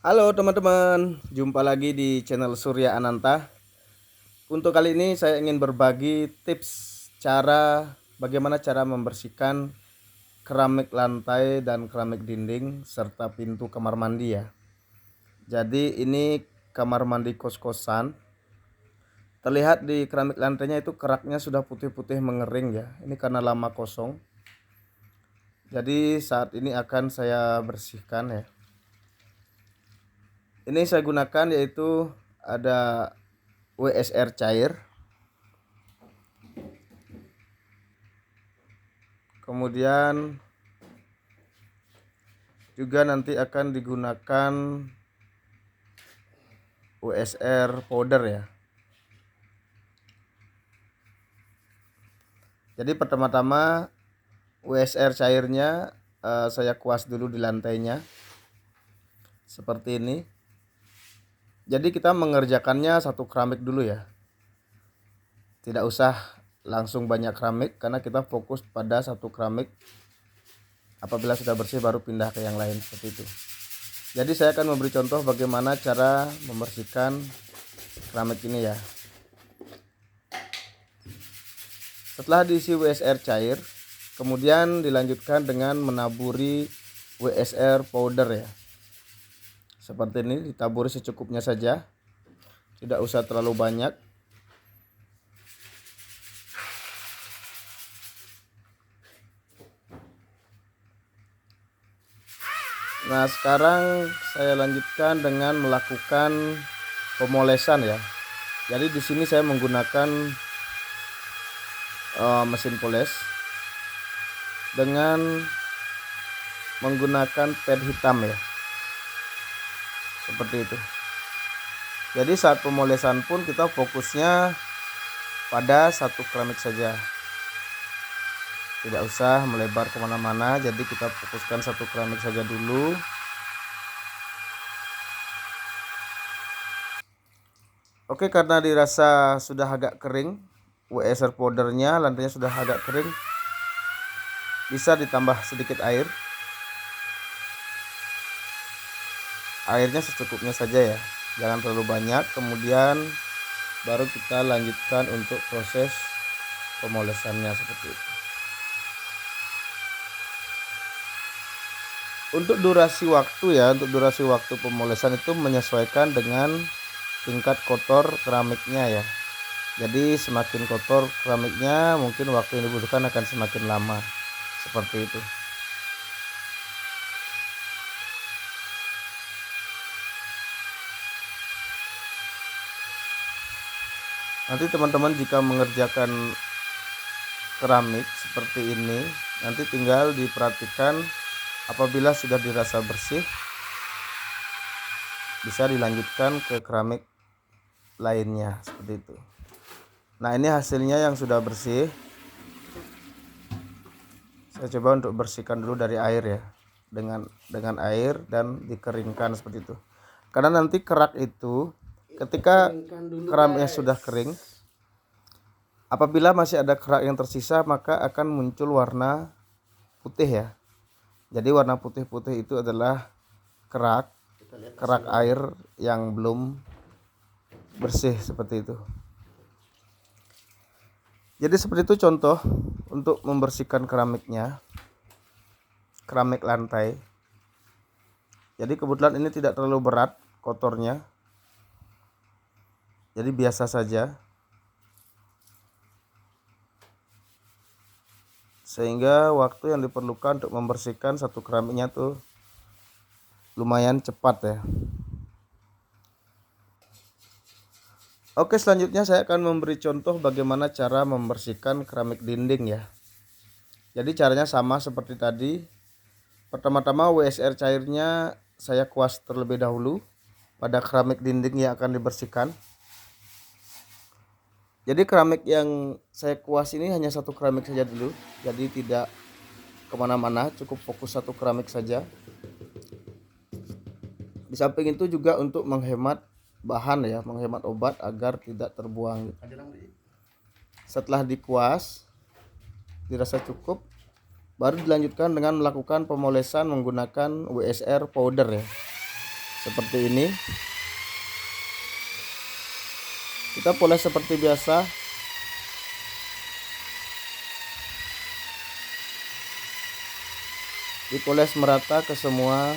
Halo teman-teman, jumpa lagi di channel Surya Ananta. Untuk kali ini saya ingin berbagi tips bagaimana cara membersihkan keramik lantai dan keramik dinding serta pintu kamar mandi ya. Jadi ini kamar mandi kos-kosan. Terlihat di keramik lantainya itu keraknya sudah putih-putih mengering ya. Ini karena lama kosong. Jadi saat ini akan saya bersihkan ya. Ini saya gunakan yaitu ada WSR cair, kemudian juga nanti akan digunakan WSR powder ya. Jadi pertama-tama WSR cairnya saya kuas dulu di lantainya seperti ini. Jadi kita mengerjakannya satu keramik dulu ya, tidak usah langsung banyak keramik karena kita fokus pada satu keramik. Apabila sudah bersih baru pindah ke yang lain seperti itu. Jadi saya akan memberi contoh bagaimana cara membersihkan keramik ini ya. Setelah diisi WSR cair, kemudian dilanjutkan dengan menaburi WSR powder ya. Seperti ini, ditaburi secukupnya saja, tidak usah terlalu banyak. Nah, sekarang saya lanjutkan dengan melakukan pemolesan ya. Jadi di sini saya menggunakan mesin poles dengan menggunakan pad hitam ya, seperti itu. Jadi saat pemolesan pun kita fokusnya pada satu keramik saja, tidak usah melebar kemana-mana. Jadi kita fokuskan satu keramik saja dulu. Oke, karena dirasa sudah agak kering, WSR powdernya, lantainya sudah agak kering, bisa ditambah sedikit air. Airnya secukupnya saja ya, jangan terlalu banyak. Kemudian baru kita lanjutkan untuk proses pemolesannya seperti itu. Untuk durasi waktu pemolesan itu menyesuaikan dengan tingkat kotor keramiknya ya. Jadi semakin kotor keramiknya, mungkin waktu yang dibutuhkan akan semakin lama, seperti itu. Nanti teman-teman jika mengerjakan keramik seperti ini, nanti tinggal diperhatikan apabila sudah dirasa bersih, bisa dilanjutkan ke keramik lainnya seperti itu. Nah, ini hasilnya yang sudah bersih. Saya coba untuk bersihkan dulu dari air ya, dengan air dan dikeringkan seperti itu. Karena nanti kerak itu ketika keramiknya sudah kering, apabila masih ada kerak yang tersisa maka akan muncul warna putih ya. Jadi warna putih-putih itu adalah kerak air yang belum bersih seperti itu. Jadi seperti itu contoh untuk membersihkan keramiknya, keramik lantai. Jadi kebetulan ini tidak terlalu berat kotornya, jadi biasa saja, sehingga waktu yang diperlukan untuk membersihkan satu keramiknya tuh lumayan cepat ya. Oke, selanjutnya saya akan memberi contoh bagaimana cara membersihkan keramik dinding ya. Jadi caranya sama seperti tadi. Pertama-tama WSR cairnya saya kuas terlebih dahulu pada keramik dinding yang akan dibersihkan. Jadi keramik yang saya kuas ini hanya satu keramik saja dulu, jadi tidak kemana-mana, cukup fokus satu keramik saja. Di samping itu juga untuk menghemat bahan ya, menghemat obat agar tidak terbuang. Setelah dikuas dirasa cukup, baru dilanjutkan dengan melakukan pemolesan menggunakan WSR powder ya, seperti ini. Kita poles seperti biasa. Dipoles merata ke semua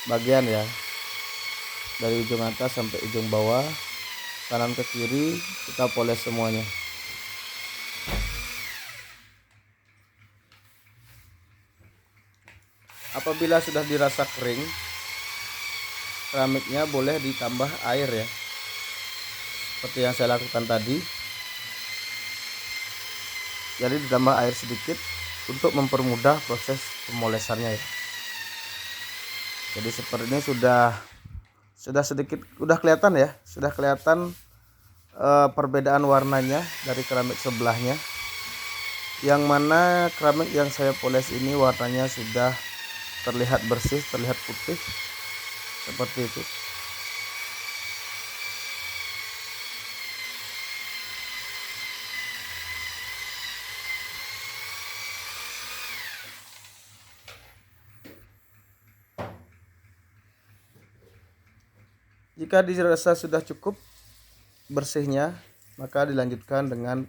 bagian ya, dari ujung atas sampai ujung bawah, kanan ke kiri kita poles semuanya. Apabila sudah dirasa kering, keramiknya boleh ditambah air ya, seperti yang saya lakukan tadi. Jadi ditambah air sedikit untuk mempermudah proses pemolesannya ya. Jadi seperti ini sudah sedikit, udah kelihatan ya, sudah kelihatan perbedaan warnanya dari keramik sebelahnya. Yang mana keramik yang saya poles ini warnanya sudah terlihat bersih, terlihat putih seperti itu. Jika dirasa sudah cukup bersihnya, maka dilanjutkan dengan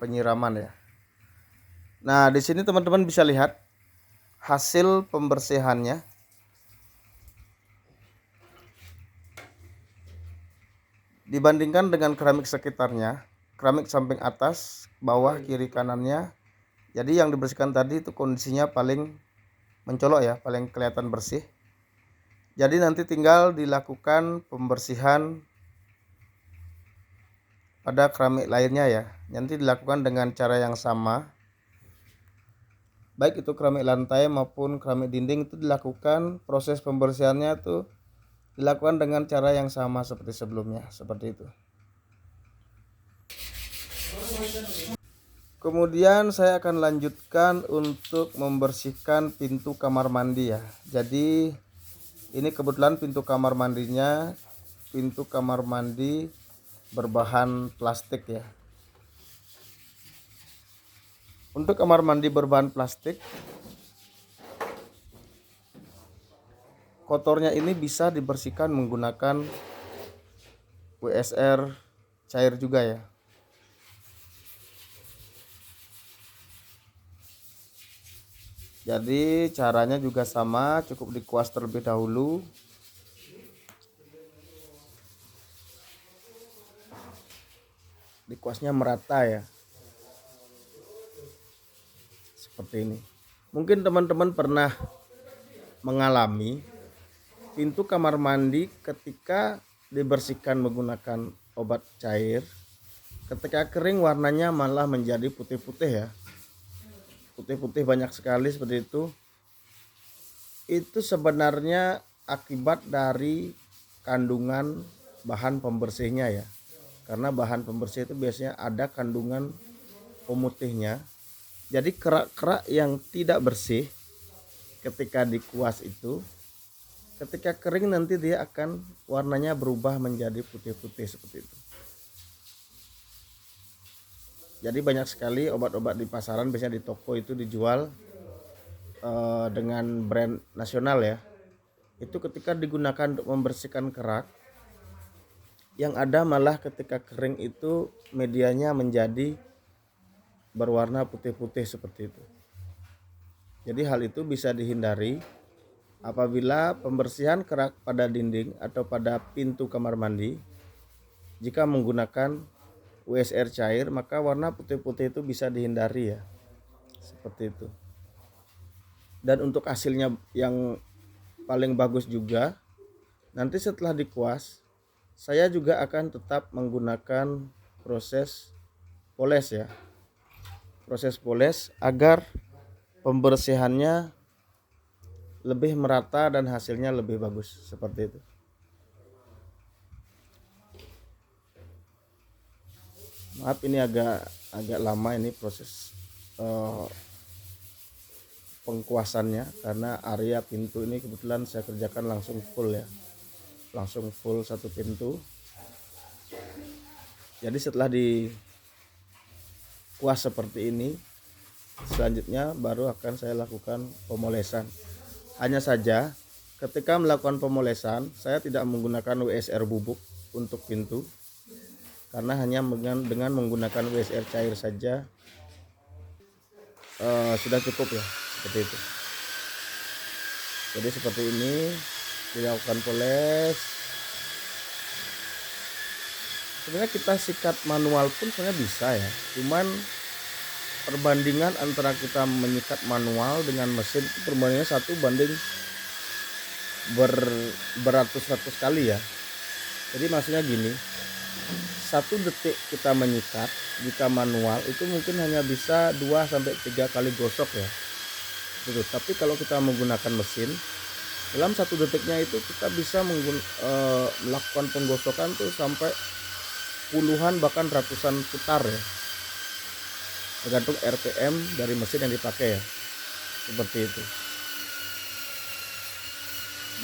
penyiraman ya. Nah, di sini teman-teman bisa lihat hasil pembersihannya. Dibandingkan dengan keramik sekitarnya, keramik samping atas, bawah, kiri, kanannya. Jadi yang dibersihkan tadi itu kondisinya paling mencolok ya, paling kelihatan bersih. Jadi nanti tinggal dilakukan pembersihan pada keramik lainnya ya. Nanti dilakukan dengan cara yang sama. Baik itu keramik lantai maupun keramik dinding, itu dilakukan proses pembersihannya itu dilakukan dengan cara yang sama seperti sebelumnya, seperti itu. Kemudian saya akan lanjutkan untuk membersihkan pintu kamar mandi ya. Jadi ini kebetulan pintu kamar mandinya pintu kamar mandi berbahan plastik ya. Untuk kamar mandi berbahan plastik, kotornya ini bisa dibersihkan menggunakan WSR cair juga ya. Jadi caranya juga sama, cukup dikuas terlebih dahulu. Dikuasnya merata ya. Seperti ini. Mungkin teman-teman pernah mengalami pintu kamar mandi ketika dibersihkan menggunakan obat cair, ketika kering warnanya malah menjadi putih-putih ya. Putih-putih banyak sekali seperti itu. Itu sebenarnya akibat dari kandungan bahan pembersihnya ya. Karena bahan pembersih itu biasanya ada kandungan pemutihnya. Jadi kerak-kerak yang tidak bersih ketika dikuas itu, ketika kering nanti dia akan warnanya berubah menjadi putih-putih seperti itu. Jadi banyak sekali obat-obat di pasaran, biasanya di toko itu dijual dengan brand nasional ya. Itu ketika digunakan untuk membersihkan kerak, yang ada malah ketika kering itu medianya menjadi berwarna putih-putih seperti itu. Jadi hal itu bisa dihindari apabila pembersihan kerak pada dinding atau pada pintu kamar mandi. Jika menggunakan WSR cair, maka warna putih-putih itu bisa dihindari ya. Seperti itu. Dan untuk hasilnya yang paling bagus juga, nanti setelah dikuas, saya juga akan tetap menggunakan proses poles ya. Proses poles agar pembersihannya lebih merata dan hasilnya lebih bagus seperti itu. Maaf ini agak lama ini proses pengkuasannya, karena area pintu ini kebetulan saya kerjakan langsung full ya, langsung full satu pintu. Jadi setelah dikuas seperti ini, selanjutnya baru akan saya lakukan pemolesan. Hanya saja ketika melakukan pemolesan saya tidak menggunakan WSR bubuk untuk pintu, karena hanya dengan menggunakan WSR cair saja sudah cukup ya, seperti itu. Jadi seperti ini dilakukan poles. Sebenarnya kita sikat manual pun sebenarnya bisa ya, cuman perbandingan antara kita menyikat manual dengan mesin itu perbandingannya 1 banding beratus-ratus kali ya. Jadi maksudnya gini, 1 detik kita menyikat jika manual itu mungkin hanya bisa 2-3 kali gosok ya gitu. Tapi kalau kita menggunakan mesin, dalam 1 detiknya itu kita bisa melakukan penggosokan tuh sampai puluhan bahkan ratusan putar ya, tergantung RPM dari mesin yang dipakai ya, seperti itu.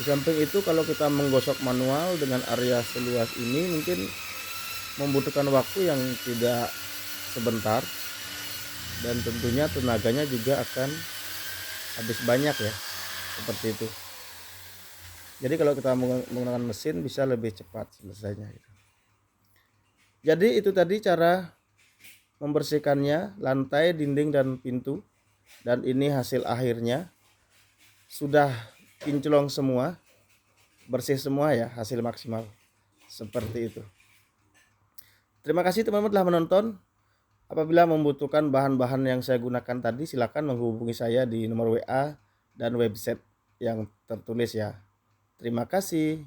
Di samping itu kalau kita menggosok manual dengan area seluas ini mungkin membutuhkan waktu yang tidak sebentar, dan tentunya tenaganya juga akan habis banyak ya, seperti itu. Jadi kalau kita menggunakan mesin bisa lebih cepat selesainya gitu. Jadi itu tadi cara membersihkannya, lantai, dinding, dan pintu. Dan ini hasil akhirnya, sudah kinclong semua, bersih semua ya, hasil maksimal seperti itu. Terima kasih teman-teman telah menonton. Apabila membutuhkan bahan-bahan yang saya gunakan tadi, silakan menghubungi saya di nomor WA dan website yang tertulis ya. Terima kasih.